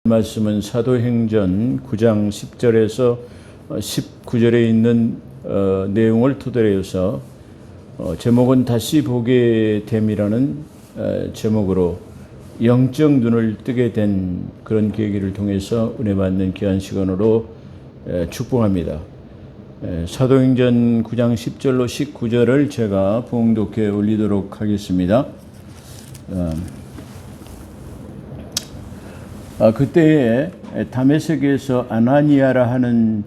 말씀은 사도행전 9장 10절에서 19절에 있는 내용을 토대로해서 제목은 다시 보게 됨이라는 제목으로 영적 눈을 뜨게 된 그런 계기를 통해서 은혜 받는 귀한 시간으로 축복합니다. 사도행전 9장 10절로 19절을 제가 봉독해 올리도록 하겠습니다. 그때에 다메섹에서 아나니아라 하는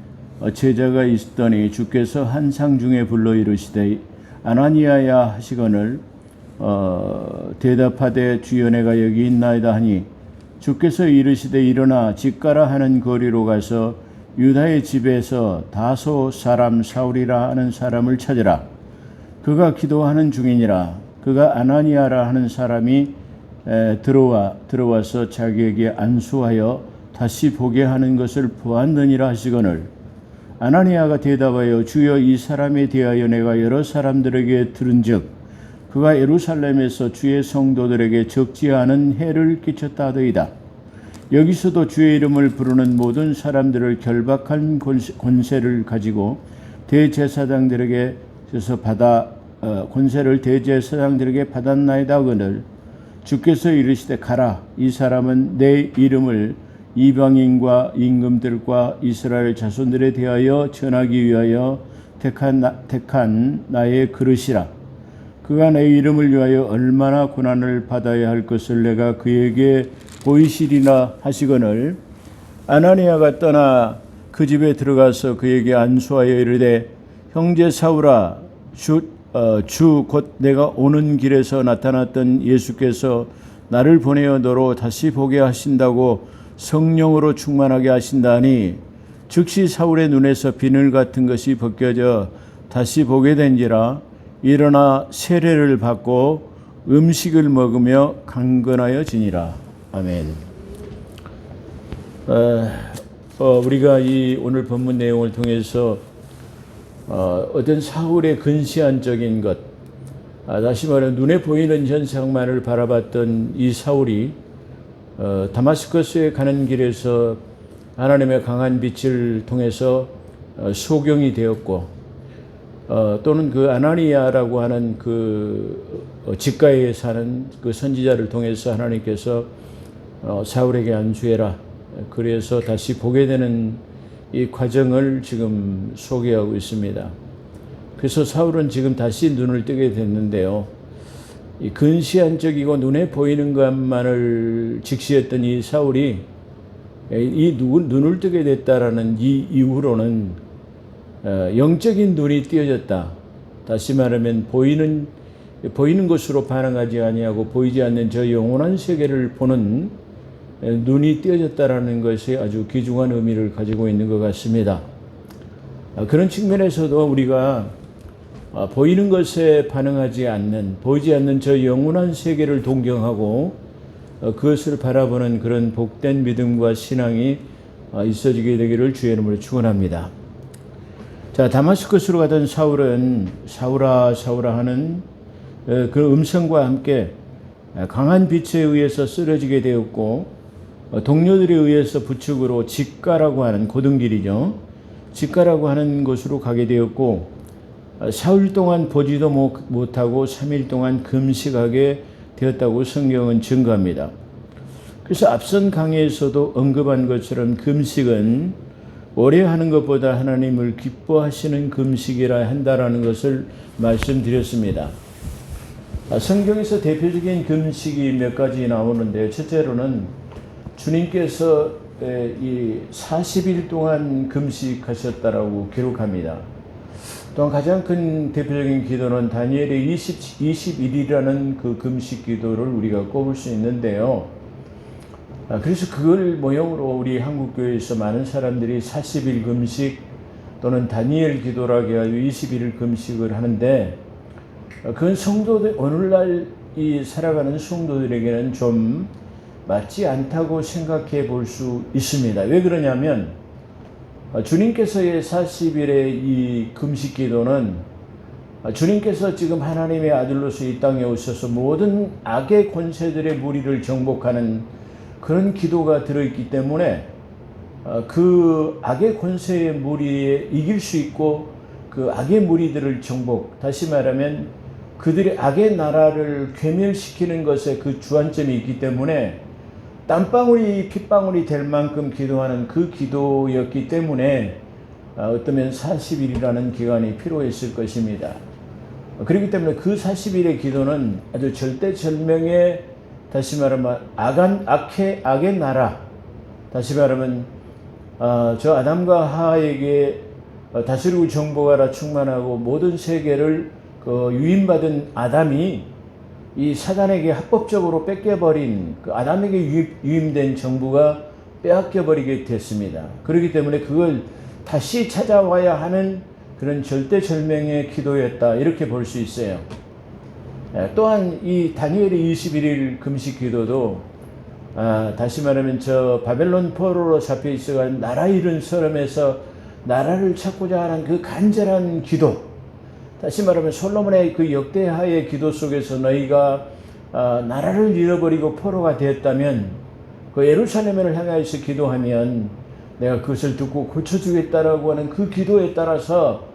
제자가 있더니 주께서 한 상 중에 불러 이르시되 아나니아야 하시거늘 대답하되 주여 내가 여기 있나이다 하니 주께서 이르시되 일어나 집가라 하는 거리로 가서 유다의 집에서 다소 사람 사울이라 하는 사람을 찾으라. 그가 기도하는 중이니라. 그가 아나니아라 하는 사람이 들어와서 자기에게 안수하여 다시 보게 하는 것을 보았느니라 하시거늘 아나니아가 대답하여 주여 이 사람에 대하여 내가 여러 사람들에게 들은즉 그가 예루살렘에서 주의 성도들에게 적지 않은 해를 끼쳤다 하더이다. 여기서도 주의 이름을 부르는 모든 사람들을 결박한 권세를 가지고 대제사장들에게 권세를 대제사장들에게 받았나이다 하거늘 주께서 이르시되 가라. 이 사람은 내 이름을 이방인과 임금들과 이스라엘 자손들에 대하여 전하기 위하여 택한 나의 그릇이라. 그가 내 이름을 위하여 얼마나 고난을 받아야 할 것을 내가 그에게 보이시리나 하시거늘 아나니아가 떠나 그 집에 들어가서 그에게 안수하여 이르되 형제 사울아 주 곧 내가 오는 길에서 나타났던 예수께서 나를 보내어 너로 다시 보게 하신다고 성령으로 충만하게 하신다니 즉시 사울의 눈에서 비늘 같은 것이 벗겨져 다시 보게 된지라. 일어나 세례를 받고 음식을 먹으며 강건하여 지니라. 아멘. 우리가 이 오늘 본문 내용을 통해서 어떤 사울의 근시안적인 것, 다시 말해 눈에 보이는 현상만을 바라봤던 이 사울이 다마스커스에 가는 길에서 하나님의 강한 빛을 통해서 소경이 되었고 또는 그 아나니아라고 하는 그 직가에 사는 그 선지자를 통해서 하나님께서 사울에게 안수해라. 그래서 다시 보게 되는 이 과정을 지금 소개하고 있습니다. 그래서 사울은 지금 다시 눈을 뜨게 됐는데요. 이 근시안적이고 눈에 보이는 것만을 직시했던 이 사울이 이 눈을 뜨게 됐다라는 이 이후로는 영적인 눈이 띄어졌다. 다시 말하면 보이는 것으로 반응하지 아니하고 보이지 않는 저 영원한 세계를 보는 눈이 띄어졌다라는 것이 아주 귀중한 의미를 가지고 있는 것 같습니다. 그런 측면에서도 우리가 보이는 것에 반응하지 않는, 보이지 않는 저 영원한 세계를 동경하고 그것을 바라보는 그런 복된 믿음과 신앙이 있어지게 되기를 주의 이름으로 축원합니다. 자, 다마스커스로 가던 사울은 사울아 사울아 하는 그 음성과 함께 강한 빛에 의해서 쓰러지게 되었고 동료들에 의해서 부축으로 직가라고 하는 고등길이죠. 직가라고 하는 곳으로 가게 되었고 사흘 동안 보지도 못하고 3일 동안 금식하게 되었다고 성경은 증거합니다. 그래서 앞선 강의에서도 언급한 것처럼 금식은 오래 하는 것보다 하나님을 기뻐하시는 금식이라 한다라는 것을 말씀드렸습니다. 성경에서 대표적인 금식이 몇 가지 나오는데 첫째로는 주님께서 이 40일 동안 금식하셨다라고 기록합니다. 또한 가장 큰 대표적인 기도는 다니엘의 21일이라는 그 금식 기도를 우리가 꼽을 수 있는데요. 그래서 그걸 모형으로 우리 한국교회에서 많은 사람들이 40일 금식 또는 다니엘 기도라고 해가지고 21일 금식을 하는데 그건 성도들, 오늘날 이 살아가는 성도들에게는 좀 맞지 않다고 생각해 볼 수 있습니다. 왜 그러냐면 주님께서의 40일의 이 금식 기도는 주님께서 지금 하나님의 아들로서 이 땅에 오셔서 모든 악의 권세들의 무리를 정복하는 그런 기도가 들어있기 때문에 그 악의 권세의 무리에 이길 수 있고 그 악의 무리들을 정복, 다시 말하면 그들의 악의 나라를 괴멸시키는 것에 그 주안점이 있기 때문에 땀방울이 핏방울이 될 만큼 기도하는 그 기도였기 때문에 어쩌면 40일이라는 기간이 필요했을 것입니다. 그렇기 때문에 그 40일의 기도는 아주 절대절명의, 다시 말하면 악의 나라, 다시 말하면 저 아담과 하와에게 다스리고 정복하라 충만하고 모든 세계를 유인받은 아담이 이 사단에게 합법적으로 뺏겨버린 그 아담에게 유임된 정부가 빼앗겨버리게 됐습니다. 그렇기 때문에 그걸 다시 찾아와야 하는 그런 절대절명의 기도였다, 이렇게 볼 수 있어요. 또한 이 다니엘의 21일 금식 기도도 다시 말하면 저 바벨론 포로로 잡혀 있어간 나라 잃은 사람에서 나라를 찾고자 하는 그 간절한 기도, 다시 말하면 솔로몬의 그 역대하의 기도 속에서 너희가 나라를 잃어버리고 포로가 되었다면 그 예루살렘을 향하여서 기도하면 내가 그것을 듣고 고쳐주겠다라고 하는 그 기도에 따라서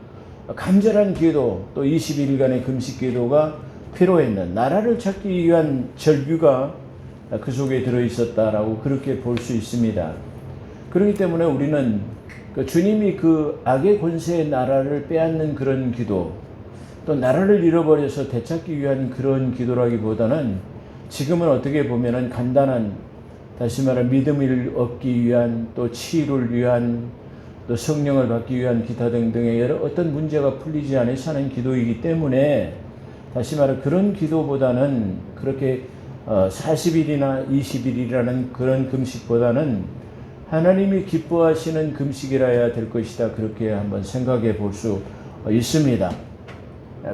간절한 기도, 또 21일간의 금식 기도가 필요했는 나라를 찾기 위한 절규가 그 속에 들어있었다라고 그렇게 볼 수 있습니다. 그렇기 때문에 우리는 주님이 그 악의 권세의 나라를 빼앗는 그런 기도, 또 나라를 잃어버려서 되찾기 위한 그런 기도라기보다는 지금은 어떻게 보면은 간단한, 다시 말해 믿음을 얻기 위한, 또 치유를 위한, 또 성령을 받기 위한 기타 등등의 여러 어떤 문제가 풀리지 않아서 하는 기도이기 때문에, 다시 말해 그런 기도보다는 그렇게 40일이나 20일이라는 그런 금식보다는 하나님이 기뻐하시는 금식이라야 될 것이다, 그렇게 한번 생각해 볼 수 있습니다.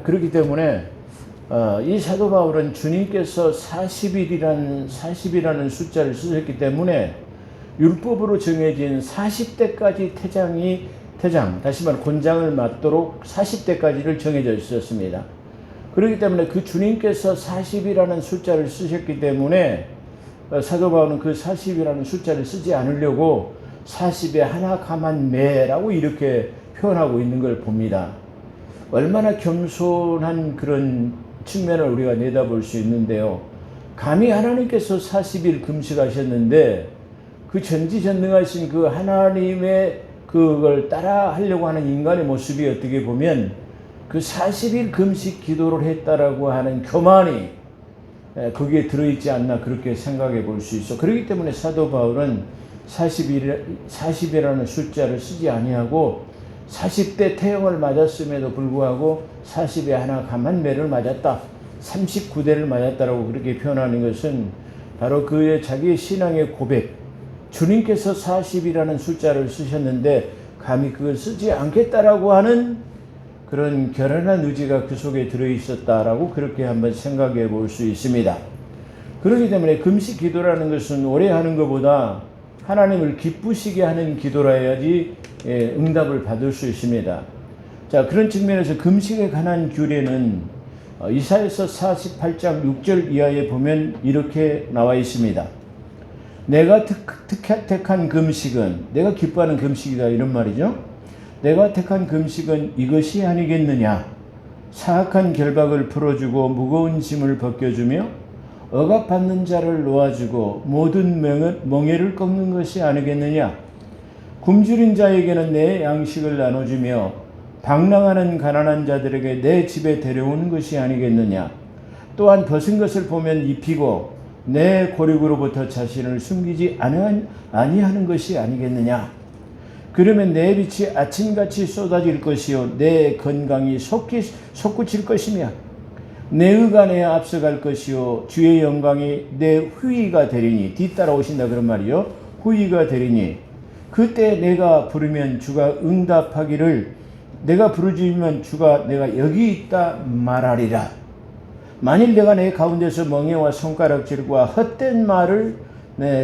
그렇기 때문에 이 사도 바울은 주님께서 40이라는 숫자를 쓰셨기 때문에 율법으로 정해진 40대까지 태장, 다시 말해 곤장을 맞도록 40대까지를 정해져 있었습니다. 그렇기 때문에 그 주님께서 40이라는 숫자를 쓰셨기 때문에 사도 바울은 그 40이라는 숫자를 쓰지 않으려고 40에 하나 가만 매라고 이렇게 표현하고 있는 걸 봅니다. 얼마나 겸손한 그런 측면을 우리가 내다볼 수 있는데요. 감히 하나님께서 40일 금식하셨는데 그 전지전능하신 그 하나님의 그걸 따라 하려고 하는 인간의 모습이 어떻게 보면 그 40일 금식 기도를 했다라고 하는 교만이 거기에 들어있지 않나, 그렇게 생각해 볼 수 있어. 그렇기 때문에 사도 바울은 40이라는 숫자를 쓰지 아니하고 40대 태형을 맞았음에도 불구하고 40에 하나 가만 매를 맞았다, 39대를 맞았다라고 그렇게 표현하는 것은 바로 그의 자기의 신앙의 고백, 주님께서 40이라는 숫자를 쓰셨는데 감히 그걸 쓰지 않겠다라고 하는 그런 결연한 의지가 그 속에 들어있었다라고 그렇게 한번 생각해 볼 수 있습니다. 그렇기 때문에 금식 기도라는 것은 오래 하는 것보다 하나님을 기쁘시게 하는 기도라 해야지 응답을 받을 수 있습니다. 자, 그런 측면에서 금식에 관한 규례는 이사야서 48장 6절 이하에 보면 이렇게 나와 있습니다. 내가 택한 금식은, 내가 기뻐하는 금식이다, 이런 말이죠. 내가 택한 금식은 이것이 아니겠느냐. 사악한 결박을 풀어주고 무거운 짐을 벗겨주며 억압받는 자를 놓아주고 모든 멍에를 꺾는 것이 아니겠느냐. 굶주린 자에게는 내 양식을 나눠주며 방랑하는 가난한 자들에게 내 집에 데려오는 것이 아니겠느냐. 또한 벗은 것을 보면 입히고 내 고륙으로부터 자신을 숨기지 아니하는 것이 아니겠느냐. 그러면 내 빛이 아침같이 쏟아질 것이요 내 건강이 솟구칠 것이며 내 의가 내 앞서갈 것이요 주의 영광이 내 후위가 되리니, 뒤따라오신다 그런 말이요, 후위가 되리니 그때 내가 부르면 주가 응답하기를, 내가 부르짖으면 주가 내가 여기 있다 말하리라. 만일 내가 내 가운데서 멍에와 손가락질과 헛된 말을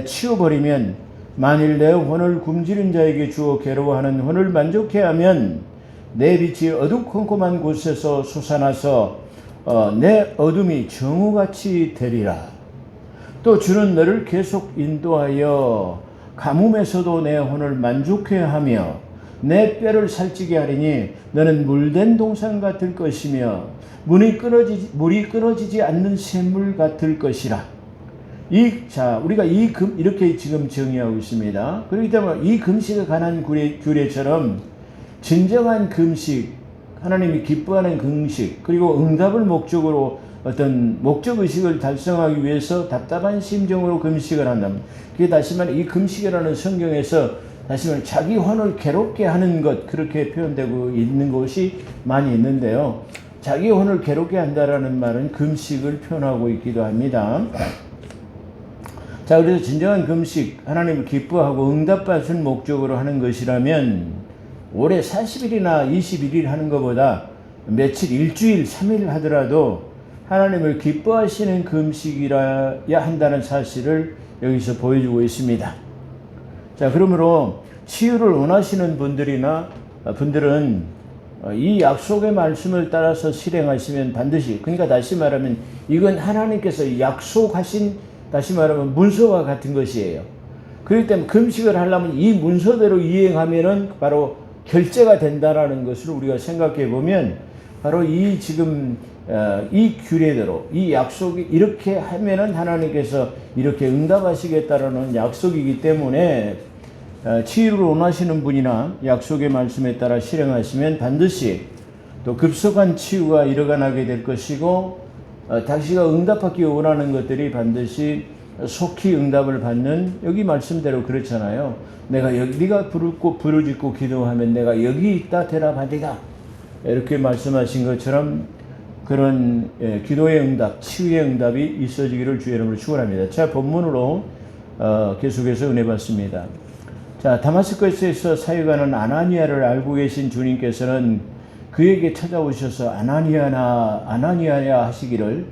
치워버리면, 만일 내 혼을 굶주린 자에게 주어 괴로워하는 혼을 만족해 하면 내 빛이 어두컴컴한 곳에서 솟아나서 내 어둠이 정오같이 되리라. 또 주는 너를 계속 인도하여 가뭄에서도 내 혼을 만족해 하며 내 뼈를 살찌게 하리니 너는 물된 동산 같을 것이며 물이 끊어지지 않는 샘물 같을 것이라. 우리가 이렇게 지금 정의하고 있습니다. 그렇기 때문에 이 금식에 관한 규례처럼 진정한 금식, 하나님이 기뻐하는 금식, 그리고 응답을 목적으로 어떤 목적의식을 달성하기 위해서 답답한 심정으로 금식을 한다면, 그게 다시 말해 이 금식이라는 성경에서 다시 말해 자기 혼을 괴롭게 하는 것, 그렇게 표현되고 있는 것이 많이 있는데요. 자기 혼을 괴롭게 한다라는 말은 금식을 표현하고 있기도 합니다. 자, 그래서 진정한 금식, 하나님을 기뻐하고 응답받을 목적으로 하는 것이라면 올해 40일이나 21일 하는 것보다 며칠, 일주일, 3일 하더라도 하나님을 기뻐하시는 금식이라야 한다는 사실을 여기서 보여주고 있습니다. 자, 그러므로 치유를 원하시는 분들은 이 약속의 말씀을 따라서 실행하시면 반드시, 그러니까 다시 말하면 이건 하나님께서 약속하신, 다시 말하면 문서와 같은 것이에요. 그렇기 때문에 금식을 하려면 이 문서대로 이행하면은 바로 결제가 된다라는 것을 우리가 생각해 보면, 바로 이 규례대로, 이 약속이 이렇게 하면은 하나님께서 이렇게 응답하시겠다라는 약속이기 때문에 치유를 원하시는 분이나 약속의 말씀에 따라 실행하시면 반드시 또 급속한 치유가 일어나게 될 것이고, 당시가 응답받기 원하는 것들이 반드시 속히 응답을 받는, 여기 말씀대로 그렇잖아요. 네가 부르짖고 기도하면 내가 여기 있다 대답하리라, 이렇게 말씀하신 것처럼 그런 기도의 응답, 치유의 응답이 있어지기를 주의 이름으로 축원합니다. 자, 본문으로 계속해서 은혜 받습니다. 자, 다마스커스에서 사역하는 아나니아를 알고 계신 주님께서는 그에게 찾아오셔서 아나니아야 하시기를,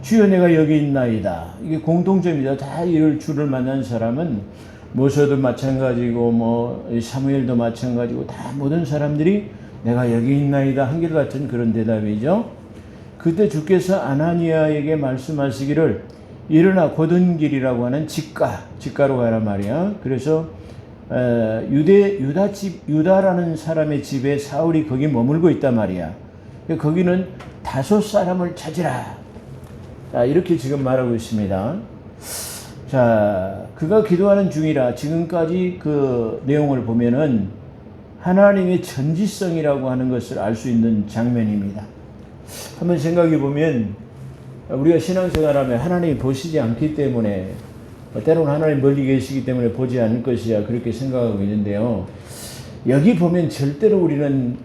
주여 내가 여기 있나이다. 이게 공통점이다. 다 이를 주를 만난 사람은 모세도 마찬가지고 사무엘도 마찬가지고 다 모든 사람들이 내가 여기 있나이다 한결같은 그런 대답이죠. 그때 주께서 아나니아에게 말씀하시기를 일어나 곧은 길이라고 하는 직가로 가라 말이야. 그래서 유다라는 사람의 집에 사울이 거기 머물고 있단 말이야. 거기는 5 사람을 찾으라. 자, 이렇게 지금 말하고 있습니다. 자, 그가 기도하는 중이라. 지금까지 그 내용을 보면은 하나님의 전지성이라고 하는 것을 알 수 있는 장면입니다. 한번 생각해 보면 우리가 신앙생활하면 하나님이 보시지 않기 때문에, 때로는 하나님 멀리 계시기 때문에 보지 않을 것이야, 그렇게 생각하고 있는데요. 여기 보면 절대로 우리는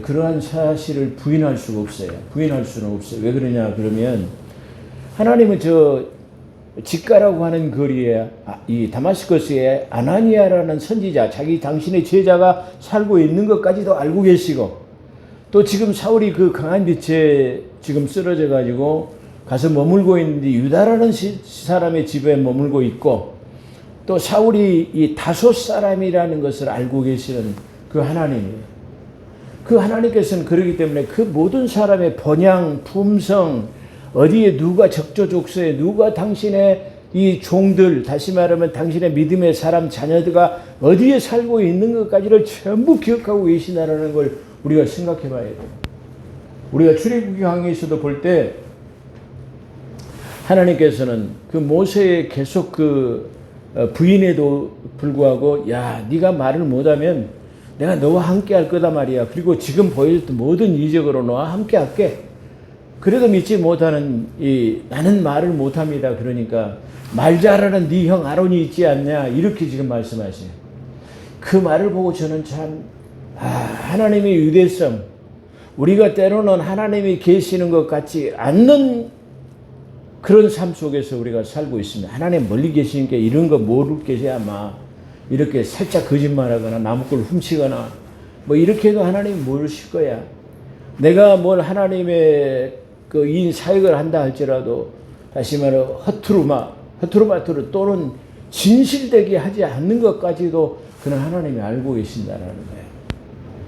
그러한 사실을 부인할 수가 없어요. 부인할 수는 없어요. 왜 그러냐 그러면 하나님은 직가라고 하는 거리에 이 다마스커스에 아나니아라는 선지자, 당신의 제자가 살고 있는 것까지도 알고 계시고, 또 지금 사울이 그 강한 빛에 지금 쓰러져 가지고 가서 머물고 있는데 유다라는 사람의 집에 머물고 있고, 또 사울이 이 5 사람이라는 것을 알고 계시는 그 하나님이에요. 그 하나님께서는 그러기 때문에 그 모든 사람의 번양, 품성, 어디에 누가 적조족소에 누가 당신의 이 종들, 다시 말하면 당신의 믿음의 사람 자녀들과 어디에 살고 있는 것까지를 전부 기억하고 계시다라는 걸 우리가 생각해 봐야 돼요. 우리가 출애굽기 강해에서도 볼 때 하나님께서는 그 모세의 계속 부인에도 불구하고, 야, 네가 말을 못하면 내가 너와 함께 할 거다 말이야. 그리고 지금 보여줬던 모든 이적으로 너와 함께 할게. 그래도 믿지 못하는 나는 말을 못합니다. 그러니까 말 잘하는 네 형 아론이 있지 않냐, 이렇게 지금 말씀하세요. 그 말을 보고 저는 참 하나님의 유대성, 우리가 때로는 하나님이 계시는 것 같지 않는 그런 삶 속에서 우리가 살고 있습니다. 하나님 멀리 계시니까 이런 거 모를 계셔야 아마 이렇게 살짝 거짓말하거나 나무꾼을 훔치거나 이렇게 해도 하나님이 모르실 거야. 내가 뭘 하나님의 이 사역을 한다 할지라도 다시 말해 허투루마투루 또는 진실되게 하지 않는 것까지도 그는 하나님이 알고 계신다라는 거예요.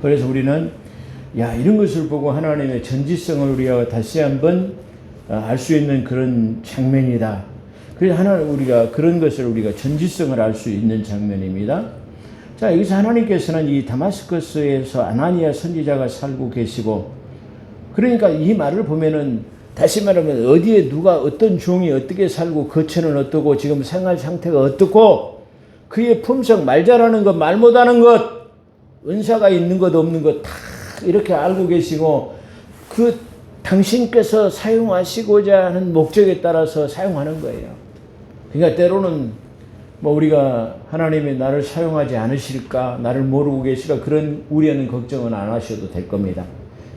그래서 우리는 이런 것을 보고 하나님의 전지성을 우리가 다시 한번 알 수 있는 그런 장면이다. 그래서 우리가 그런 것을 우리가 전지성을 알 수 있는 장면입니다. 자, 여기서 하나님께서는 이 다마스커스에서 아나니아 선지자가 살고 계시고, 그러니까 이 말을 보면은 다시 말하면 어디에 누가 어떤 종이 어떻게 살고 거처는 어떻고 지금 생활 상태가 어떻고 그의 품성, 말 잘하는 것, 말 못하는 것, 은사가 있는 것 없는 것 다 이렇게 알고 계시고 그 당신께서 사용하시고자 하는 목적에 따라서 사용하는 거예요. 그러니까 때로는 뭐 우리가 하나님이 나를 사용하지 않으실까, 나를 모르고 계실까 그런 우려는 걱정은 안 하셔도 될 겁니다.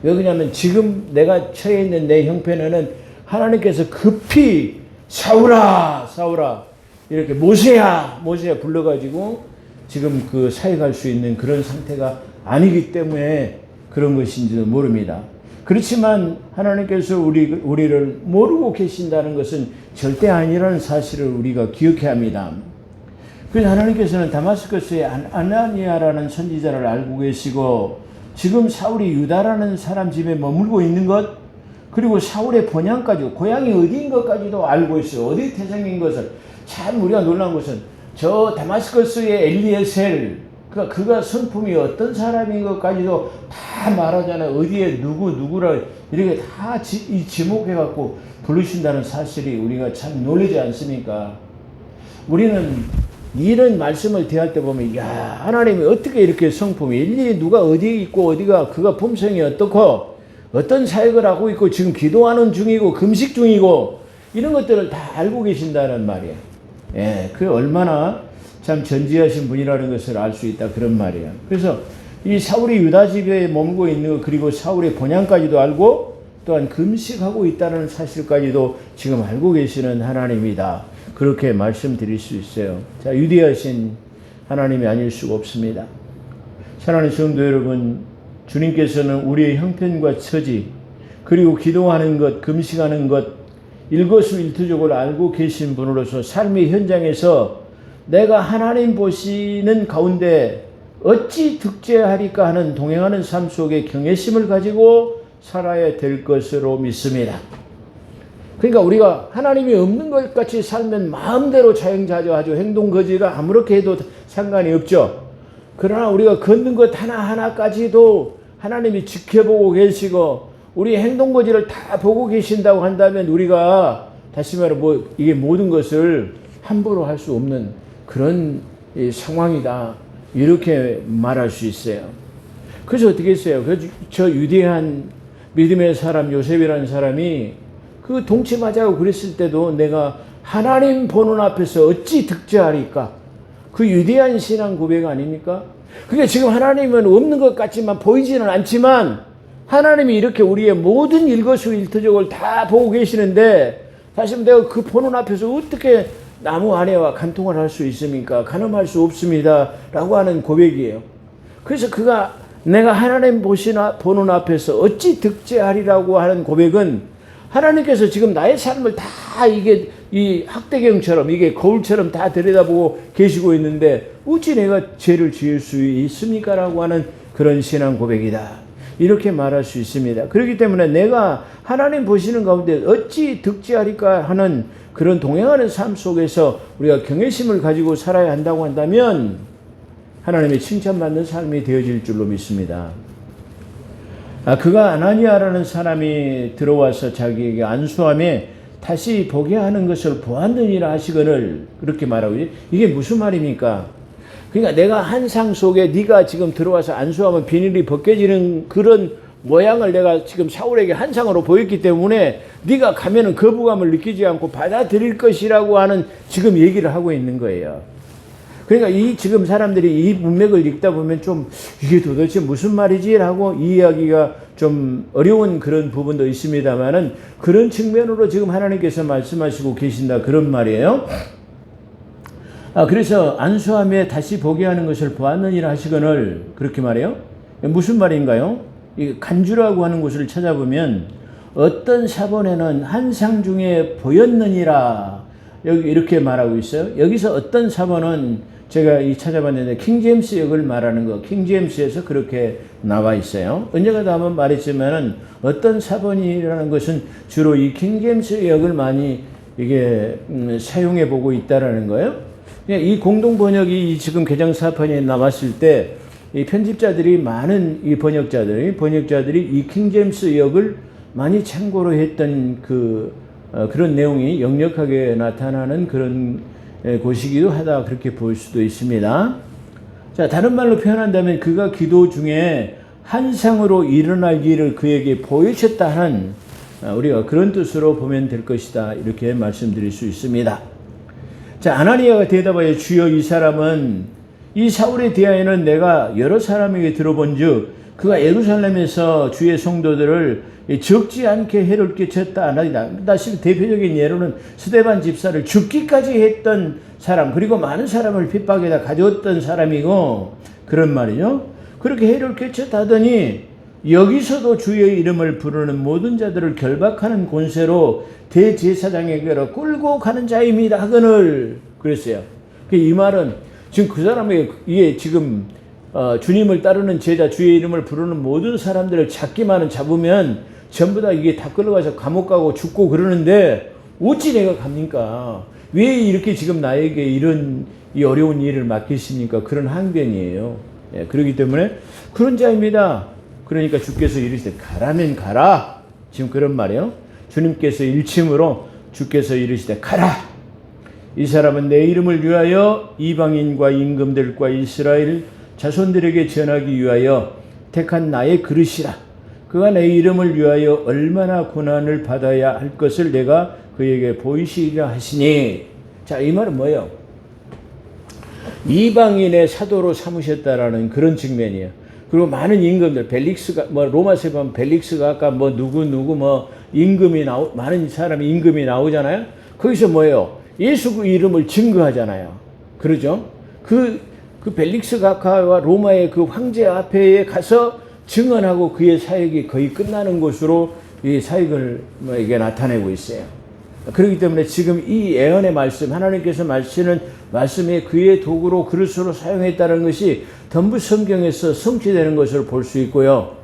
왜 그러냐면 지금 내가 처해 있는 내 형편에는 하나님께서 급히 사울아 사울아 이렇게 모세야 불러가지고 지금 그 사역할 수 있는 그런 상태가 아니기 때문에 그런 것인지도 모릅니다. 그렇지만 하나님께서 우리를 모르고 계신다는 것은 절대 아니라는 사실을 우리가 기억해야 합니다. 그래서 하나님께서는 다마스커스의 아나니아라는 선지자를 알고 계시고 지금 사울이 유다라는 사람 집에 머물고 있는 것, 그리고 사울의 본향까지, 고향이 어디인 것까지도 알고 있어요. 어디 태생인 것을. 참 우리가 놀라운 것은 저 다마스커스의 엘리에셀, 그가 성품이 어떤 사람인 것까지도 다 말하잖아요. 어디에 누구라 이렇게 다 지목해갖고 부르신다는 사실이 우리가 참 놀라지 않습니까? 우리는 이런 말씀을 대할 때 보면, 야, 하나님이 어떻게 이렇게 성품이, 일일이 누가 어디에 있고, 어디가, 그가 품성이 어떻고, 어떤 사역을 하고 있고, 지금 기도하는 중이고, 금식 중이고, 이런 것들을 다 알고 계신다는 말이에요. 예, 그 얼마나 참 전지하신 분이라는 것을 알 수 있다, 그런 말이에요. 그래서 이 사울이 유다 집에 머물고 있는 것, 그리고 사울의 본향까지도 알고, 또한 금식하고 있다는 사실까지도 지금 알고 계시는 하나님이다. 그렇게 말씀드릴 수 있어요. 자, 위대하신 하나님이 아닐 수가 없습니다. 사랑하는 성도 여러분, 주님께서는 우리의 형편과 처지, 그리고 기도하는 것, 금식하는 것, 일거수일투족을 알고 계신 분으로서 삶의 현장에서 내가 하나님 보시는 가운데 어찌 득죄하리까 하는 동행하는 삶 속에 경외심을 가지고 살아야 될 것으로 믿습니다. 그러니까 우리가 하나님이 없는 것 같이 살면 마음대로 자영자족하죠. 행동 거지가 아무렇게 해도 상관이 없죠. 그러나 우리가 걷는 것 하나하나까지도 하나님이 지켜보고 계시고 우리 행동 거지를 다 보고 계신다고 한다면 우리가 다시 말해 이게 모든 것을 함부로 할 수 없는 그런 상황이다. 이렇게 말할 수 있어요. 그래서 어떻게 했어요? 저 위대한 믿음의 사람 요셉이라는 사람이 그 동침하자고 그랬을 때도 내가 하나님 보는 앞에서 어찌 득죄하리까? 그 위대한 신앙 고백 아닙니까? 그게 지금 하나님은 없는 것 같지만 보이지는 않지만 하나님이 이렇게 우리의 모든 일거수일투족을 다 보고 계시는데 사실 내가 그 보는 앞에서 어떻게 나무 아래와 간통을 할 수 있습니까? 간음할 수 없습니다. 라고 하는 고백이에요. 그래서 그가 내가 하나님 보는 앞에서 어찌 득죄하리라고 하는 고백은 하나님께서 지금 나의 삶을 다 이게 이 학대경처럼 이게 거울처럼 다 들여다보고 계시고 있는데 어찌 내가 죄를 지을 수 있습니까? 라고 하는 그런 신앙 고백이다. 이렇게 말할 수 있습니다. 그렇기 때문에 내가 하나님 보시는 가운데 어찌 득죄하리까 하는 그런 동행하는 삶 속에서 우리가 경외심을 가지고 살아야 한다고 한다면 하나님의 칭찬받는 삶이 되어질 줄로 믿습니다. 그가 아나니아라는 사람이 들어와서 자기에게 안수함에 다시 보게 하는 것을 보았느니라 하시거늘 그렇게 말하고 이게 무슨 말입니까? 그러니까 내가 한 상 속에 네가 지금 들어와서 안수하면 비닐이 벗겨지는 그런 모양을 내가 지금 사울에게 한 상으로 보였기 때문에 네가 가면은 거부감을 느끼지 않고 받아들일 것이라고 하는 지금 얘기를 하고 있는 거예요. 그러니까 이 지금 사람들이 이 문맥을 읽다 보면 좀 이게 도대체 무슨 말이지? 라고 이해하기가 좀 어려운 그런 부분도 있습니다만은 그런 측면으로 지금 하나님께서 말씀하시고 계신다 그런 말이에요. 그래서 안수함에 다시 보게 하는 것을 보았느니라 하시거늘 그렇게 말해요. 무슨 말인가요? 이 간주라고 하는 곳을 찾아보면 어떤 사본에는 한 상 중에 보였느니라 여기 이렇게 말하고 있어요. 여기서 어떤 사본은 제가 찾아봤는데 킹제임스 역을 말하는 거 킹제임스에서 그렇게 나와 있어요. 언젠가도 한번 말했지만은 어떤 사본이라는 것은 주로 이 킹제임스 역을 많이 이게 사용해 보고 있다라는 거예요. 이 공동 번역이 지금 개정사판에 남았을 때 이 편집자들이 많은 이 번역자들이 이 킹제임스 역을 많이 참고로 했던 그런 내용이 역력하게 나타나는 그런 곳이기도 하다, 그렇게 볼 수도 있습니다. 자, 다른 말로 표현한다면 그가 기도 중에 환상으로 일어날 일을 그에게 보이셨다 하는, 우리가 그런 뜻으로 보면 될 것이다, 이렇게 말씀드릴 수 있습니다. 자, 아나니아가 대답하여 주여, 이 사람은 이 사울에 대하여는 내가 여러 사람에게 들어본즉 그가 예루살렘에서 주의 성도들을 적지 않게 해를 끼쳤다 하나이다. 다시 대표적인 예로는 스데반 집사를 죽기까지 했던 사람, 그리고 많은 사람을 핍박에다 가져왔던 사람이고, 그런 말이죠. 그렇게 해를 끼쳤다 하더니 여기서도 주의 이름을 부르는 모든 자들을 결박하는 권세로 대제사장에게로 끌고 가는 자입니다 하거늘 그랬어요. 이 말은 지금 그 사람에게, 이게 지금 주님을 따르는 제자, 주의 이름을 부르는 모든 사람들을 잡으면 전부 다 이게 다 끌어가서 감옥 가고 죽고 그러는데 어찌 내가 갑니까? 왜 이렇게 지금 나에게 이런 이 어려운 일을 맡기십니까? 그런 항변이에요. 예, 그렇기 때문에 그런 자입니다. 그러니까 주께서 이르시되 가라면 가라. 지금 그런 말이에요. 주님께서 일침으로 주께서 이르시되 가라. 이 사람은 내 이름을 위하여 이방인과 임금들과 이스라엘 자손들에게 전하기 위하여 택한 나의 그릇이라. 그가 내 이름을 위하여 얼마나 고난을 받아야 할 것을 내가 그에게 보이시리라 하시니. 자, 이 말은 뭐예요? 이방인의 사도로 삼으셨다라는 그런 측면이에요. 그리고 많은 임금들, 벨릭스가, 로마서에 보면 벨릭스가 아까 누구 많은 사람이 임금이 나오잖아요. 거기서 뭐예요? 예수 그 이름을 증거하잖아요. 그러죠? 그 벨릭스 각하와 로마의 그 황제 앞에 가서 증언하고 그의 사역이 거의 끝나는 것으로 이 사역을 이게 나타내고 있어요. 그렇기 때문에 지금 이 예언의 말씀, 하나님께서 말씀은 말씀에 그의 도구로 그릇으로 사용했다는 것이 전부 성경에서 성취되는 것을 볼 수 있고요.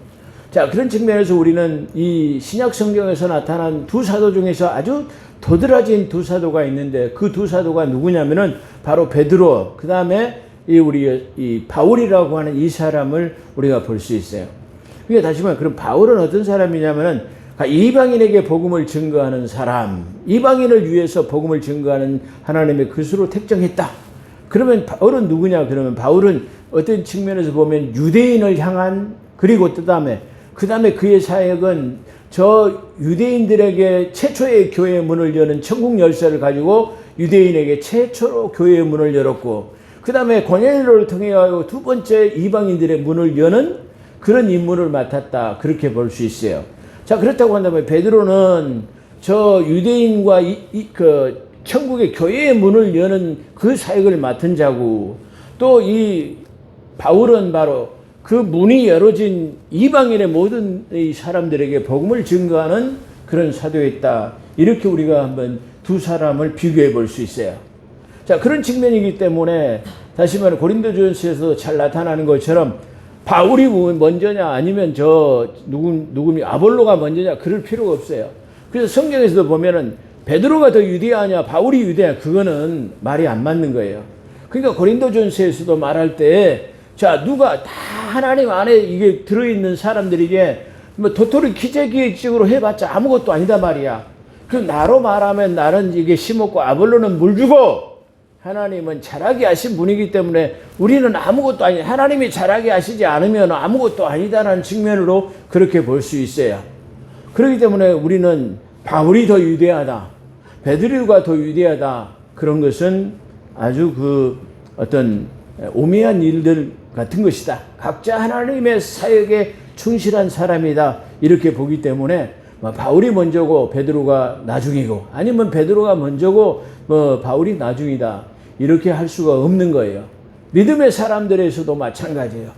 자, 그런 측면에서 우리는 이 신약 성경에서 나타난 두 사도 중에서 아주 도드라진 두 사도가 있는데, 그 두 사도가 누구냐면은 바로 베드로, 그 다음에 이 바울이라고 하는 이 사람을 우리가 볼 수 있어요. 그러니까 다시 말하면, 그럼 바울은 어떤 사람이냐면은 이방인에게 복음을 증거하는 사람, 이방인을 위해서 복음을 증거하는 하나님의 그릇으로 택정했다. 그러면 바울은 누구냐? 그러면 바울은 어떤 측면에서 보면 유대인을 향한, 그리고 그 다음에 그의 사역은 저 유대인들에게 최초의 교회의 문을 여는 천국 열쇠를 가지고 유대인에게 최초로 교회의 문을 열었고, 그 다음에 고넬료를 통해 두 번째 이방인들의 문을 여는 그런 임무를 맡았다. 그렇게 볼 수 있어요. 자, 그렇다고 한다면 베드로는 저 유대인과 그 천국의 교회의 문을 여는 그 사역을 맡은 자고, 또 이 바울은 바로 그 문이 열어진 이방인의 모든 이 사람들에게 복음을 증거하는 그런 사도였다. 이렇게 우리가 한번 두 사람을 비교해 볼 수 있어요. 자, 그런 측면이기 때문에 다시 말해 고린도전서에서 잘 나타나는 것처럼 바울이 먼저냐 아니면 누구미 아볼로가 먼저냐 그럴 필요가 없어요. 그래서 성경에서도 보면은 베드로가 더 유대하냐 바울이 유대하냐 그거는 말이 안 맞는 거예요. 그러니까 고린도전서에서도 말할 때 자, 누가 다 하나님 안에 이게 들어있는 사람들에게 도토리 기재기획적으로 해봤자 아무것도 아니다 말이야. 그 나로 말하면 나는 이게 심었고 아볼로는 물 주고, 하나님은 자라게 하신 분이기 때문에 우리는 아무것도 아니, 하나님이 자라게 하시지 않으면 아무것도 아니다라는 측면으로 그렇게 볼 수 있어요. 그렇기 때문에 우리는 바울이 더 위대하다, 베드로가 더 위대하다, 그런 것은 아주 그 어떤 오묘한 일들 같은 것이다. 각자 하나님의 사역에 충실한 사람이다. 이렇게 보기 때문에 바울이 먼저고 베드로가 나중이고, 아니면 베드로가 먼저고 바울이 나중이다. 이렇게 할 수가 없는 거예요. 믿음의 사람들에서도 마찬가지예요.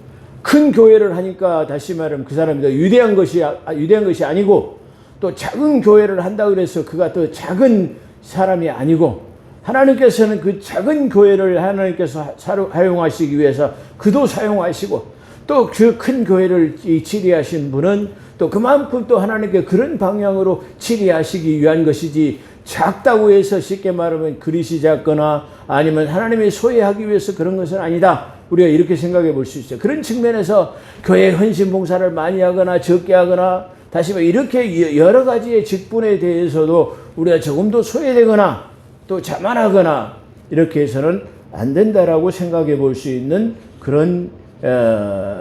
큰 교회를 하니까 다시 말하면 그 사람이 더 위대한 것이 아니고, 또 작은 교회를 한다 그래서 그가 더 작은 사람이 아니고, 하나님께서는 그 작은 교회를 하나님께서 사용하시기 위해서 그도 사용하시고, 또 그 큰 교회를 치리하신 분은 또 그만큼 또 하나님께 그런 방향으로 치리하시기 위한 것이지, 작다고 해서 쉽게 말하면 그릇이 작거나 아니면 하나님의 소유하기 위해서 그런 것은 아니다. 우리가 이렇게 생각해 볼 수 있어요. 그런 측면에서 교회 헌신 봉사를 많이 하거나 적게 하거나 다시 말해 이렇게 여러 가지의 직분에 대해서도 우리가 조금 더 소외되거나 또 자만하거나 이렇게 해서는 안 된다라고 생각해 볼 수 있는 그런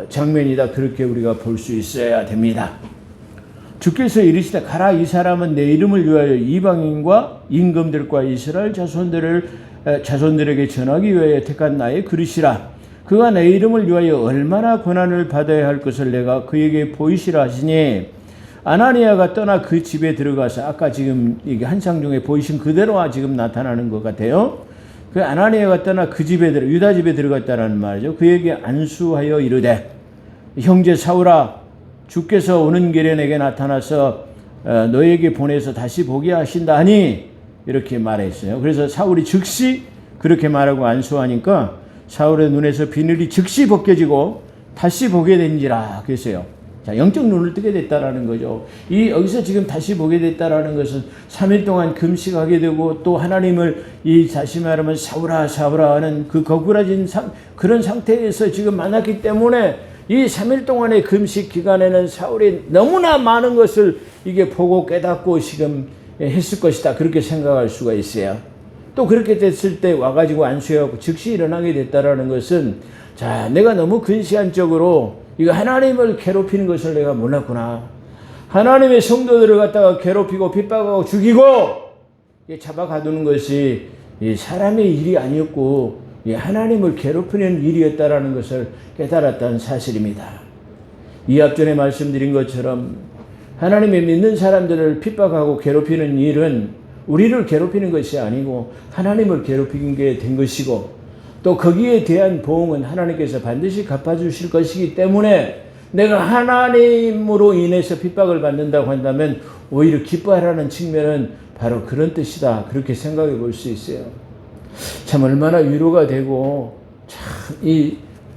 장면이다. 그렇게 우리가 볼 수 있어야 됩니다. 주께서 이르시되 가라 이 사람은 내 이름을 위하여 이방인과 임금들과 이스라엘 자손들에게 전하기 위하여 택한 나의 그릇이라. 그가 내 이름을 위하여 얼마나 고난을 받아야 할 것을 내가 그에게 보이시라 하시니 아나니아가 떠나 그 집에 들어가서 아까 지금 이게 한상 중에 보이신 그대로 지금 나타나는 것 같아요. 그 아나니아가 떠나 그 집에 유다 집에 들어갔다라는 말이죠. 그에게 안수하여 이르되 형제 사울아 주께서 오는 길에 내게 나타나서 너에게 보내서 다시 보게 하신다 하니 이렇게 말했어요. 그래서 사울이 즉시 그렇게 말하고 안수하니까 사울의 눈에서 비늘이 즉시 벗겨지고 다시 보게 된지라 그랬어요. 자, 영적 눈을 뜨게 됐다라는 거죠. 여기서 지금 다시 보게 됐다라는 것은 3일 동안 금식하게 되고 또 하나님을 다시 말하면 사울아 하는 그 거꾸라진 그런 상태에서 지금 만났기 때문에 이 3일 동안의 금식 기간에는 사울이 너무나 많은 것을 이게 보고 깨닫고 지금 했을 것이다. 그렇게 생각할 수가 있어요. 또 그렇게 됐을 때 와가지고 안수해갖고 즉시 일어나게 됐다라는 것은 자, 내가 너무 근시안적으로 이거 하나님을 괴롭히는 것을 내가 몰랐구나. 하나님의 성도들을 갖다가 괴롭히고 핍박하고 죽이고 잡아 가두는 것이 사람의 일이 아니었고 하나님을 괴롭히는 일이었다라는 것을 깨달았다는 사실입니다. 이 앞전에 말씀드린 것처럼 하나님의 믿는 사람들을 핍박하고 괴롭히는 일은 우리를 괴롭히는 것이 아니고 하나님을 괴롭히는 게 된 것이고 또 거기에 대한 보응은 하나님께서 반드시 갚아주실 것이기 때문에 내가 하나님으로 인해서 핍박을 받는다고 한다면 오히려 기뻐하라는 측면은 바로 그런 뜻이다. 그렇게 생각해 볼 수 있어요. 참 얼마나 위로가 되고 참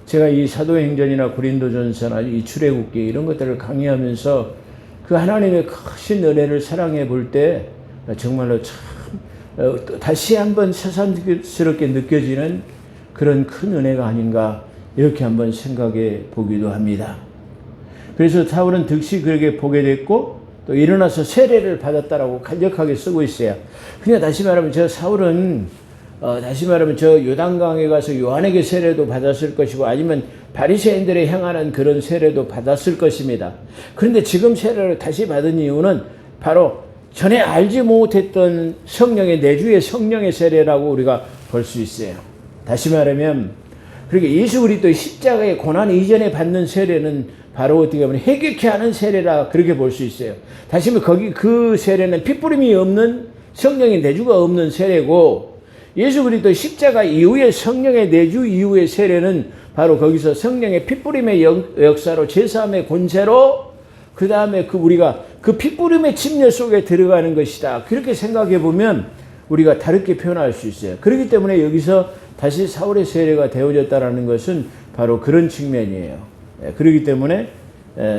제가 이 사도행전이나 고린도전서나 이 출애굽기 이런 것들을 강의하면서 그 하나님의 크신 은혜를 사랑해 볼 때 정말로 참 다시 한번 새삼스럽게 느껴지는 그런 큰 은혜가 아닌가 이렇게 한번 생각해 보기도 합니다. 그래서 사울은 득시 그에게 보게 됐고 또 일어나서 세례를 받았다라고 간략하게 쓰고 있어요. 그냥 다시 말하면 저 사울은 다시 말하면 저 요단강에 가서 요한에게 세례도 받았을 것이고 아니면 바리새인들의 행하는 그런 세례도 받았을 것입니다. 그런데 지금 세례를 다시 받은 이유는 바로 전에 알지 못했던 성령의 내주의 성령의 세례라고 우리가 볼 수 있어요. 다시 말하면 그렇게 예수 그리스도의 십자가의 고난 이전에 받는 세례는 바로 어떻게 보면 회개케 하는 세례라 그렇게 볼 수 있어요. 다시 말하면 그 세례는 핏부림이 없는 성령의 내주가 없는 세례고 예수 그리스도의 십자가 이후의 성령의 내주 이후의 세례는 바로 거기서 성령의 핏부림의 역사로 제사함의 권세로 그 다음에 우리가 그 핏부림의 침례 속에 들어가는 것이다. 그렇게 생각해 보면 우리가 다르게 표현할 수 있어요. 그렇기 때문에 여기서 다시 사울의 세례가 되어졌다는 것은 바로 그런 측면이에요. 그렇기 때문에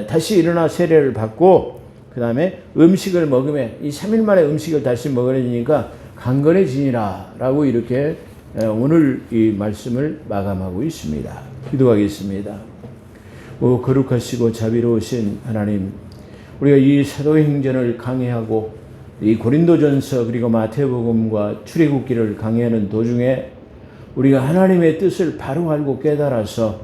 다시 일어나 세례를 받고 그 다음에 음식을 먹으며 이 3일 만에 음식을 다시 먹으려니까 강건해지니라 라고 이렇게 오늘 이 말씀을 마감하고 있습니다. 기도하겠습니다. 오 거룩하시고 자비로우신 하나님, 우리가 이 사도행전을 강의하고 이 고린도전서 그리고 마태복음과 출애굽기를 강의하는 도중에 우리가 하나님의 뜻을 바로 알고 깨달아서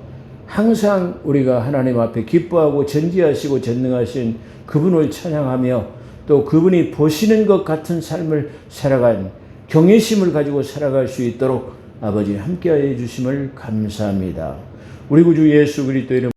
항상 우리가 하나님 앞에 기뻐하고 전지하시고 전능하신 그분을 찬양하며 또 그분이 보시는 것 같은 삶을 살아간 경외심을 가지고 살아갈 수 있도록 아버지 함께하여 주심을 감사합니다. 우리 구주 예수 그리스도 이름